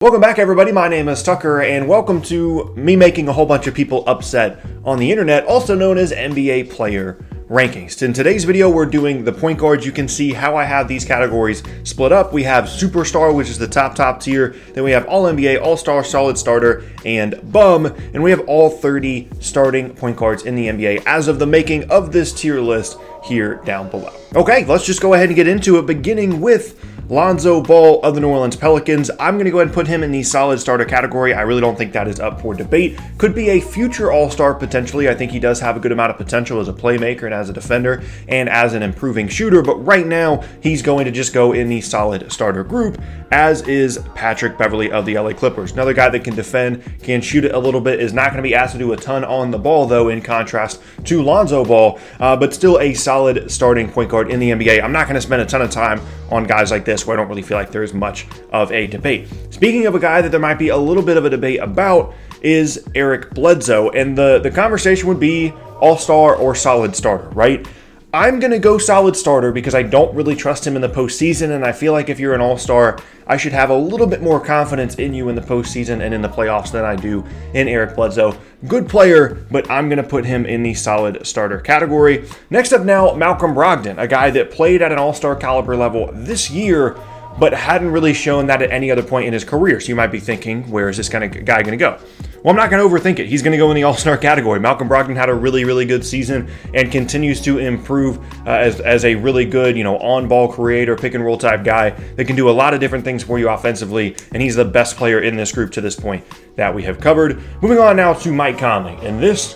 Welcome back, everybody. My name is Tucker, and welcome to me making a whole bunch of people upset on the internet, also known as NBA Player Rankings. In today's video, we're doing the point guards. You can see how I have these categories split up. We have Superstar, which is the top tier. Then we have All-NBA, All-Star, Solid Starter, and Bum. And we have all 30 starting point guards in the NBA as of the making of this tier list here down below. Okay, let's just go ahead and get into it, beginning with Lonzo Ball of the New Orleans Pelicans. I'm going to go ahead and put him in the solid starter category. I really don't think that is up for debate. Could be a future all-star potentially. I think he does have a good amount of potential as a playmaker and as a defender and as an improving shooter, but right now he's going to just go in the solid starter group, as is Patrick Beverley of the LA Clippers. Another guy that can defend, can shoot it a little bit, is not going to be asked to do a ton on the ball though, in contrast to Lonzo Ball, but still a solid starting point guard in the NBA. I'm not going to spend a ton of time on guys like this where I don't really feel like there's much of a debate. Speaking of a guy that there might be a little bit of a debate about is Eric Bledsoe, and the conversation would be all-star or solid starter, right? I'm going to go solid starter because I don't really trust him in the postseason, and I feel like if you're an all-star, I should have a little bit more confidence in you in the postseason and in the playoffs than I do in Eric Bledsoe. Good player, but I'm going to put him in the solid starter category. Next up now, Malcolm Brogdon, a guy that played at an all-star caliber level this year, but hadn't really shown that at any other point in his career. So you might be thinking, where is this kind of guy going to go? Well, I'm not going to overthink it. He's going to go in the all-star category. Malcolm Brogdon had a really good season and continues to improve as a really good, on-ball creator, pick-and-roll type guy that can do a lot of different things for you offensively, and he's the best player in this group to this point that we have covered. Moving on now to Mike Conley, and this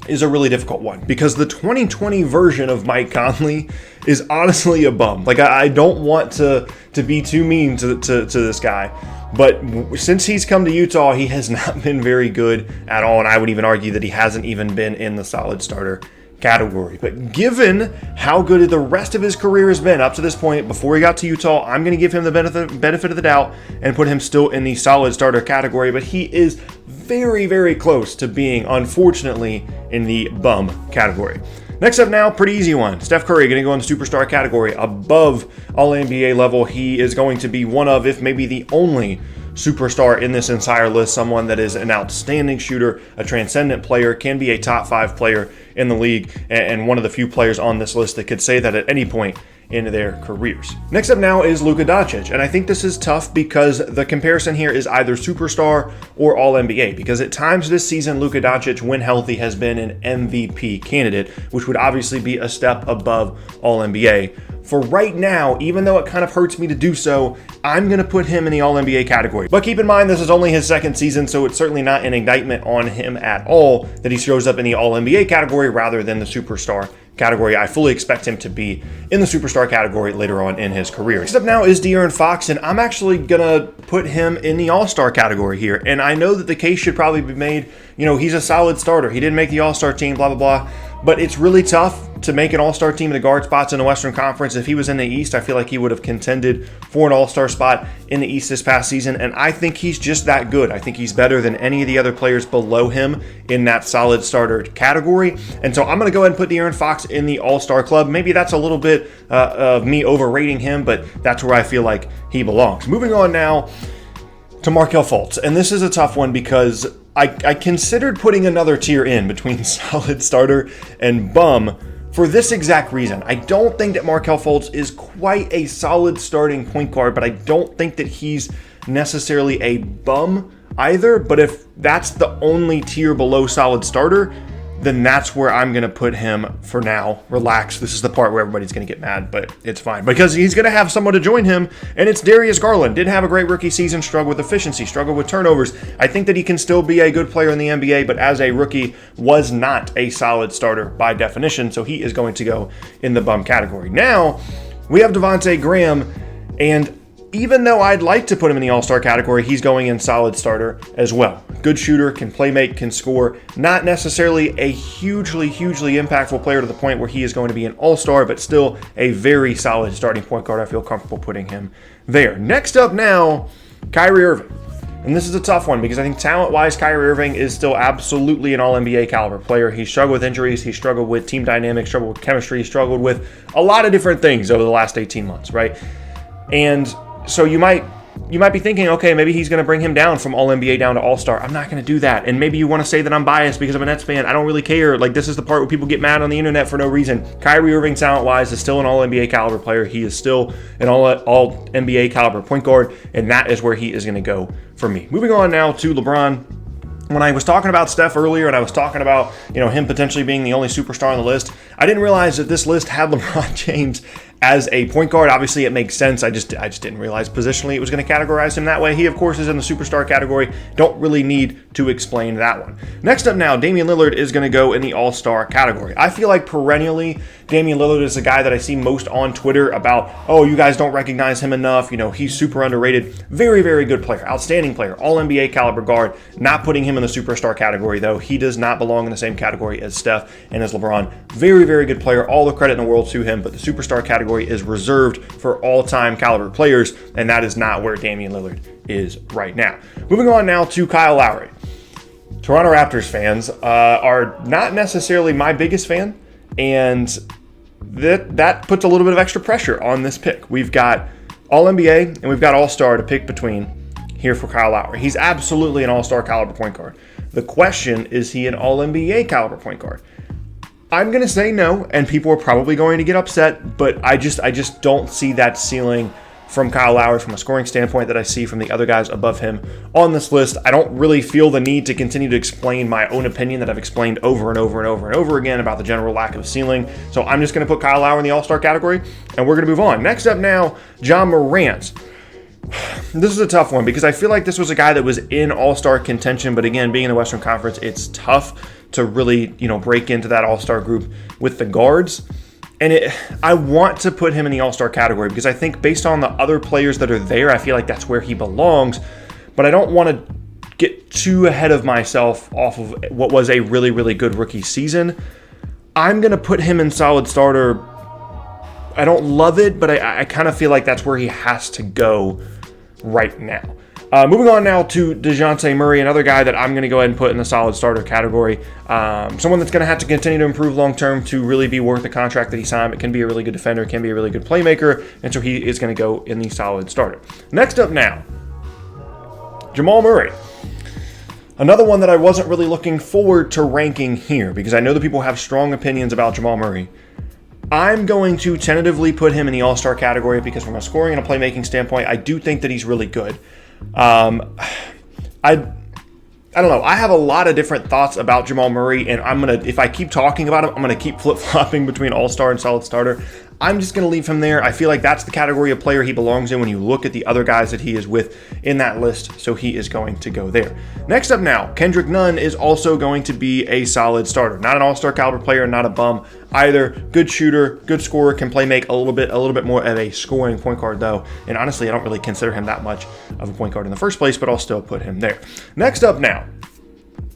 is a really difficult one because the 2020 version of Mike Conley is honestly a bum. Like, I don't want to be too mean to this guy, but since he's come to Utah, he has not been very good at all, and I would even argue that he hasn't even been in the solid starter category. But given how good the rest of his career has been up to this point before he got to Utah, I'm going to give him the benefit of the doubt and put him still in the solid starter category, but he is very close to being, unfortunately, in the bum category. Next up now, pretty easy one. Steph Curry going to go in the superstar category. Above All-NBA level, he is going to be one of, if maybe the only superstar in this entire list, someone that is an outstanding shooter, a transcendent player, can be a top 5 player in the league, and one of the few players on this list that could say that at any point in their careers. Next up now is Luka Doncic, and I think this is tough because the comparison here is either superstar or All-NBA, because at times this season, Luka Doncic, when healthy, has been an MVP candidate, which would obviously be a step above All-NBA. For right now, even though it kind of hurts me to do so, I'm going to put him in the All-NBA category. But keep in mind, this is only his second season, so it's certainly not an indictment on him at all that he shows up in the All-NBA category rather than the superstar category. I fully expect him to be in the superstar category later on in his career. Next up now is Deon Fox, and I'm actually gonna put him in the all-star category here. And I know that the case should probably be made, he's a solid starter. He didn't make the all-star team, blah, blah, blah. But it's really tough to make an all-star team in the guard spots in the Western Conference. If he was in the East, I feel like he would have contended for an all-star spot in the East this past season, and I think he's just that good. I think he's better than any of the other players below him in that solid starter category, and so I'm going to go ahead and put De'Aaron Fox in the all-star club. Maybe that's a little bit of me overrating him, but that's where I feel like he belongs. Moving on now to Markelle Fultz, and this is a tough one because I considered putting another tier in between solid starter and bum for this exact reason. I don't think that Markelle Fultz is quite a solid starting point guard, but I don't think that he's necessarily a bum either. But if that's the only tier below solid starter, then that's where I'm going to put him for now. Relax. This is the part where everybody's going to get mad, but it's fine because he's going to have someone to join him, and it's Darius Garland. Didn't have a great rookie season, struggled with efficiency, struggled with turnovers. I think that he can still be a good player in the NBA, but as a rookie was not a solid starter by definition, so he is going to go in the bum category. Now, we have Devonte Graham, and even though I'd like to put him in the all-star category, he's going in solid starter as well. Good shooter, can play make, can score. Not necessarily a hugely impactful player to the point where he is going to be an all-star, but still a very solid starting point guard. I feel comfortable putting him there. Next up now, Kyrie Irving. And this is a tough one because I think talent-wise, Kyrie Irving is still absolutely an All-NBA caliber player. He struggled with injuries. He struggled with team dynamics, struggled with chemistry. He struggled with a lot of different things over the last 18 months, right? And so you might you might be thinking, okay, maybe he's going to bring him down from All-NBA down to All-Star. I'm not going to do that. And maybe you want to say that I'm biased because I'm a Nets fan. I don't really care. Like, this is the part where people get mad on the internet for no reason. Kyrie Irving, talent-wise, is still an All-NBA caliber player. He is still an All-NBA caliber point guard, and that is where he is going to go for me. Moving on now to LeBron. When I was talking about Steph earlier and I was talking about, him potentially being the only superstar on the list, I didn't realize that this list had LeBron James as a point guard. Obviously, it makes sense. I just didn't realize positionally it was going to categorize him that way. He, of course, is in the superstar category. Don't really need to explain that one. Next up now, Damian Lillard is going to go in the all-star category. I feel like perennially, Damian Lillard is the guy that I see most on Twitter about, oh, you guys don't recognize him enough. He's super underrated. Very, very good player. Outstanding player. All-NBA caliber guard. Not putting him in the superstar category, though. He does not belong in the same category as Steph and as LeBron. Very, very good player. All the credit in the world to him, but the superstar category is reserved for all-time caliber players, and that is not where Damian Lillard is right now. Moving on now to Kyle Lowry. Toronto Raptors fans are not necessarily my biggest fan, and that puts a little bit of extra pressure on this pick. We've got All-NBA and we've got All-Star to pick between here for Kyle Lowry. He's absolutely an All-Star caliber point guard. The question is he an All-NBA caliber point guard? I'm going to say no, and people are probably going to get upset, but I just don't see that ceiling from Kyle Lowry from a scoring standpoint that I see from the other guys above him on this list. I don't really feel the need to continue to explain my own opinion that I've explained over and over and over and over again about the general lack of ceiling. So I'm just going to put Kyle Lowry in the All-Star category, and we're going to move on. Next up now, Ja Morant. This is a tough one because I feel like this was a guy that was in All-Star contention, but again, being in the Western Conference, it's tough to really, break into that All-Star group with the guards. And I want to put him in the All-Star category because I think based on the other players that are there, I feel like that's where he belongs. But I don't want to get too ahead of myself off of what was a really, really good rookie season. I'm going to put him in solid starter. I don't love it, but I kind of feel like that's where he has to go right now. Moving on now to Dejounte Murray, another guy that I'm going to go ahead and put in the solid starter category. Someone that's going to have to continue to improve long-term to really be worth the contract that he signed. It can be a really good defender, can be a really good playmaker, and so he is going to go in the solid starter. Next up now, Jamal Murray. Another one that I wasn't really looking forward to ranking here because I know that people have strong opinions about Jamal Murray. I'm going to tentatively put him in the All-Star category because from a scoring and a playmaking standpoint, I do think that he's really good. I don't know. I have a lot of different thoughts about Jamal Murray, and if I keep talking about him, I'm going to keep flip-flopping between All-Star and solid starter. I'm just going to leave him there. I feel like that's the category of player he belongs in when you look at the other guys that he is with in that list, so he is going to go there. Next up now, Kendrick Nunn is also going to be a solid starter. Not an All-Star caliber player, not a bum either. Good shooter, good scorer, can play make a little bit more of a scoring point guard though, and honestly, I don't really consider him that much of a point guard in the first place, but I'll still put him there. Next up now,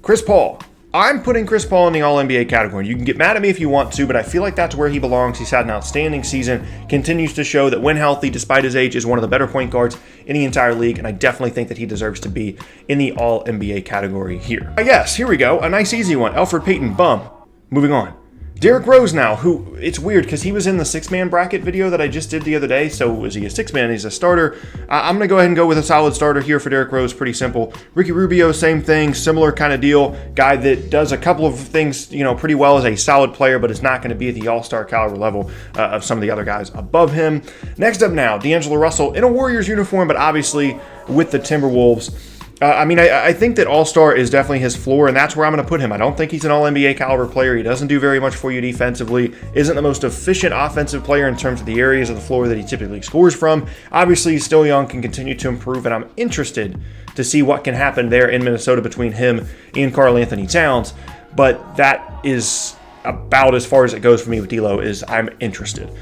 Chris Paul. I'm putting Chris Paul in the All-NBA category. You can get mad at me if you want to, but I feel like that's where he belongs. He's had an outstanding season, continues to show that when healthy, despite his age, is one of the better point guards in the entire league, and I definitely think that he deserves to be in the All-NBA category here. Yes, here we go. A nice easy one. Elfrid Payton, bum. Moving on. Derrick Rose now, who, it's weird because he was in the six-man bracket video that I just did the other day, so is he a six-man? He's a starter. I'm going to go ahead and go with a solid starter here for Derrick Rose, pretty simple. Ricky Rubio, same thing, similar kind of deal. Guy that does a couple of things, pretty well as a solid player, but is not going to be at the all-star caliber level of some of the other guys above him. Next up now, D'Angelo Russell in a Warriors uniform, but obviously with the Timberwolves. I think that All-Star is definitely his floor, and that's where I'm going to put him. I don't think he's an All-NBA caliber player. He doesn't do very much for you defensively, isn't the most efficient offensive player in terms of the areas of the floor that he typically scores from. Obviously, he's still young, can continue to improve, and I'm interested to see what can happen there in Minnesota between him and Karl-Anthony Towns, but that is about as far as it goes for me with D'Lo. Is I'm interested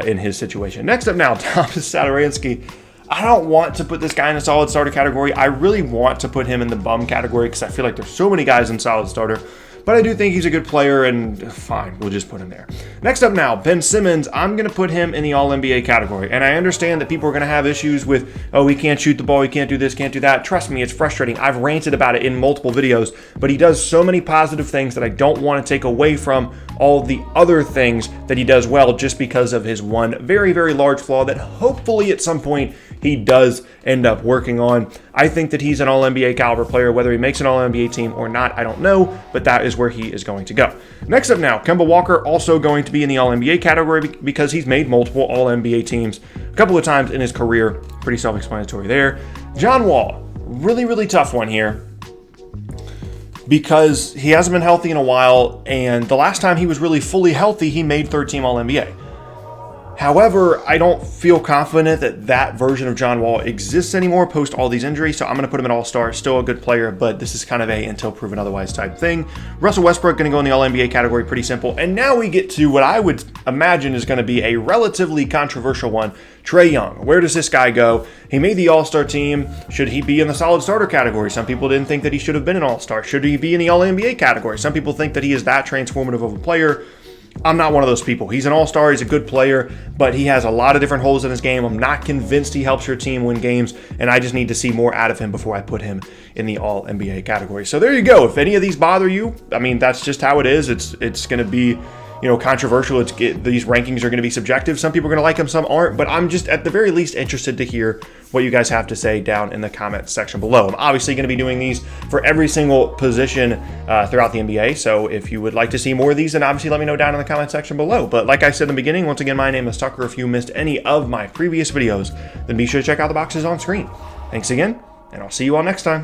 in his situation. Next up now, Thomas Satoransky. I don't want to put this guy in a solid starter category. I really want to put him in the bum category because I feel like there's so many guys in solid starter. But I do think he's a good player, and fine, we'll just put him there. Next up now, Ben Simmons. I'm going to put him in the All-NBA category. And I understand that people are going to have issues with, oh, he can't shoot the ball, he can't do this, can't do that. Trust me, it's frustrating. I've ranted about it in multiple videos, but he does so many positive things that I don't want to take away from all the other things that he does well just because of his one very, very large flaw that hopefully at some point he does end up working on. I think that he's an all-NBA caliber player. Whether he makes an all-NBA team or not, I don't know, but that is where he is going to go. Next up now, Kemba Walker, also going to be in the all-NBA category because he's made multiple all-NBA teams a couple of times in his career. Pretty self-explanatory there. John Wall, really tough one here, because he hasn't been healthy in a while, and the last time he was really fully healthy, he made third-team All-NBA. However, I don't feel confident that that version of John Wall exists anymore post all these injuries, so I'm going to put him at All-Star. Still a good player, but this is kind of a until proven otherwise type thing. Russell Westbrook going to go in the All-NBA category, pretty simple. And now we get to what I would imagine is going to be a relatively controversial one, Trey Young. Where does this guy go? He made the All-Star team. Should he be in the solid starter category? Some people didn't think that he should have been an All-Star. Should he be in the All-NBA category? Some people think that he is that transformative of a player. I'm not one of those people. He's an all-star. He's a good player, but he has a lot of different holes in his game. I'm not convinced he helps your team win games, and I just need to see more out of him before I put him in the all-NBA category. So there you go. If any of these bother you, I mean, that's just how it is. It's going to be, controversial. These rankings are going to be subjective. Some people are going to like them, some aren't, but I'm just at the very least interested to hear what you guys have to say down in the comment section below. I'm obviously going to be doing these for every single position throughout the NBA, so if you would like to see more of these, then obviously let me know down in the comment section below. But like I said in the beginning, once again, my name is Tucker. If you missed any of my previous videos, then be sure to check out the boxes on screen. Thanks again, and I'll see you all next time.